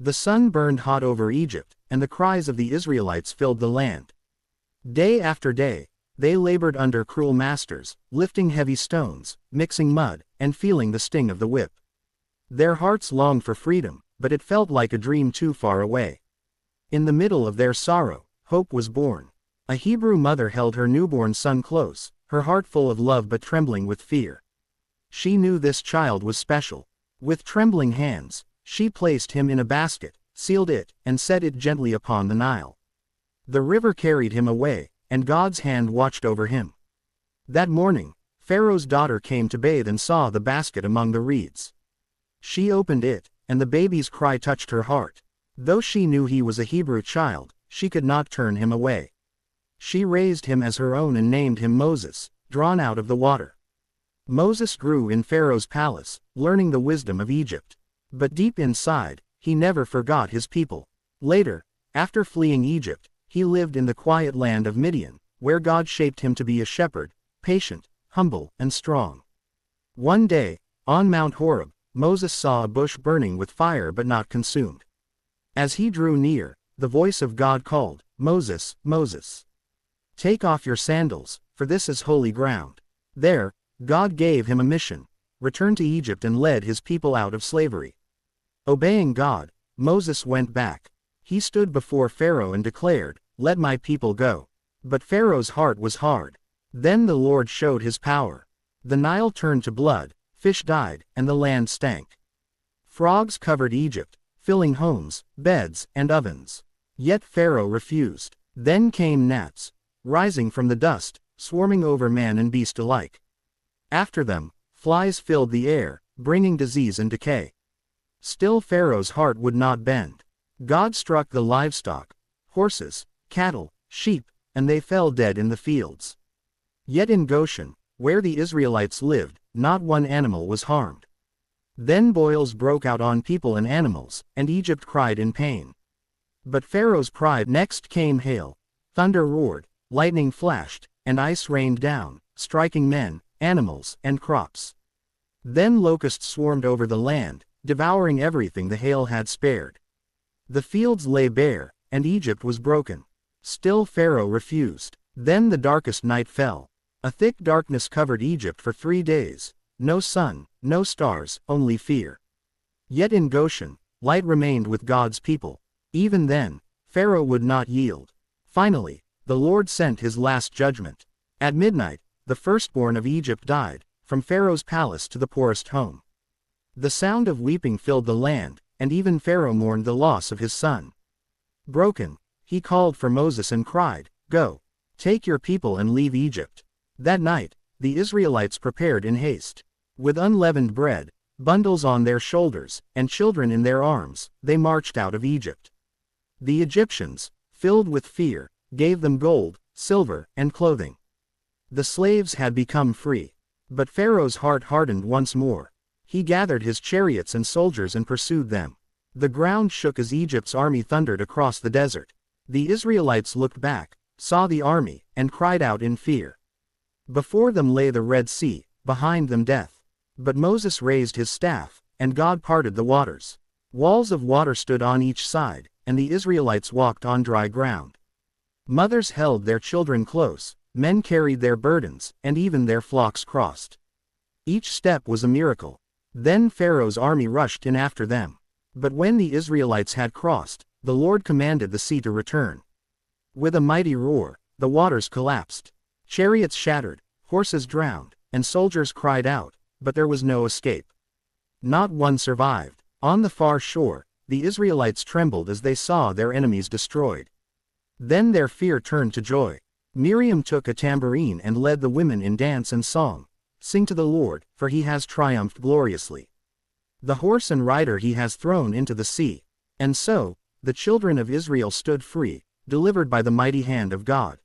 The sun burned hot over Egypt, and the cries of the Israelites filled the land. Day after day, they labored under cruel masters, lifting heavy stones, mixing mud, and feeling the sting of the whip. Their hearts longed for freedom, but it felt like a dream too far away. In the middle of their sorrow, hope was born. A Hebrew mother held her newborn son close, her heart full of love but trembling with fear. She knew this child was special. With trembling hands, she placed him in a basket, sealed it, and set it gently upon the Nile. The river carried him away, and God's hand watched over him. That morning, Pharaoh's daughter came to bathe and saw the basket among the reeds. She opened it, and the baby's cry touched her heart. Though she knew he was a Hebrew child, she could not turn him away. She raised him as her own and named him Moses, drawn out of the water. Moses grew in Pharaoh's palace, learning the wisdom of Egypt. But deep inside, he never forgot his people. Later, after fleeing Egypt, he lived in the quiet land of Midian, where God shaped him to be a shepherd, patient, humble, and strong. One day, on Mount Horeb, Moses saw a bush burning with fire but not consumed. As he drew near, the voice of God called, "Moses, Moses. Take off your sandals, for this is holy ground." There, God gave him a mission: return to Egypt and led his people out of slavery. Obeying God, Moses went back. He stood before Pharaoh and declared, "Let my people go." But Pharaoh's heart was hard. Then the Lord showed his power. The Nile turned to blood, fish died, and the land stank. Frogs covered Egypt, filling homes, beds, and ovens. Yet Pharaoh refused. Then came gnats, rising from the dust, swarming over man and beast alike. After them, flies filled the air, bringing disease and decay. Still Pharaoh's heart would not bend. God struck the livestock, horses, cattle, sheep, and they fell dead in the fields. Yet in Goshen, where the Israelites lived, not one animal was harmed. Then boils broke out on people and animals, and Egypt cried in pain. But Pharaoh's pride. Next came hail, thunder roared, lightning flashed, and ice rained down, striking men, animals, and crops. Then locusts swarmed over the land, devouring everything the hail had spared. The fields lay bare, and Egypt was broken. Still Pharaoh refused. Then the darkest night fell. A thick darkness covered Egypt for 3 days. No sun, no stars, only fear. Yet in Goshen, light remained with God's people. Even then, Pharaoh would not yield. Finally, the Lord sent his last judgment. At midnight, the firstborn of Egypt died, from Pharaoh's palace to the poorest home. The sound of weeping filled the land, and even Pharaoh mourned the loss of his son. Broken, he called for Moses and cried, "Go, take your people and leave Egypt." That night, the Israelites prepared in haste. With unleavened bread, bundles on their shoulders, and children in their arms, they marched out of Egypt. The Egyptians, filled with fear, gave them gold, silver, and clothing. The slaves had become free. But Pharaoh's heart hardened once more. He gathered his chariots and soldiers and pursued them. The ground shook as Egypt's army thundered across the desert. The Israelites looked back, saw the army, and cried out in fear. Before them lay the Red Sea, behind them death. But Moses raised his staff, and God parted the waters. Walls of water stood on each side, and the Israelites walked on dry ground. Mothers held their children close, men carried their burdens, and even their flocks crossed. Each step was a miracle. Then Pharaoh's army rushed in after them. But when the Israelites had crossed, the Lord commanded the sea to return. With a mighty roar, the waters collapsed. Chariots shattered, horses drowned, and soldiers cried out, but there was no escape. Not one survived. On the far shore, the Israelites trembled as they saw their enemies destroyed. Then their fear turned to joy. Miriam took a tambourine and led the women in dance and song. "Sing to the Lord, for he has triumphed gloriously. The horse and rider he has thrown into the sea." And so, the children of Israel stood free, delivered by the mighty hand of God.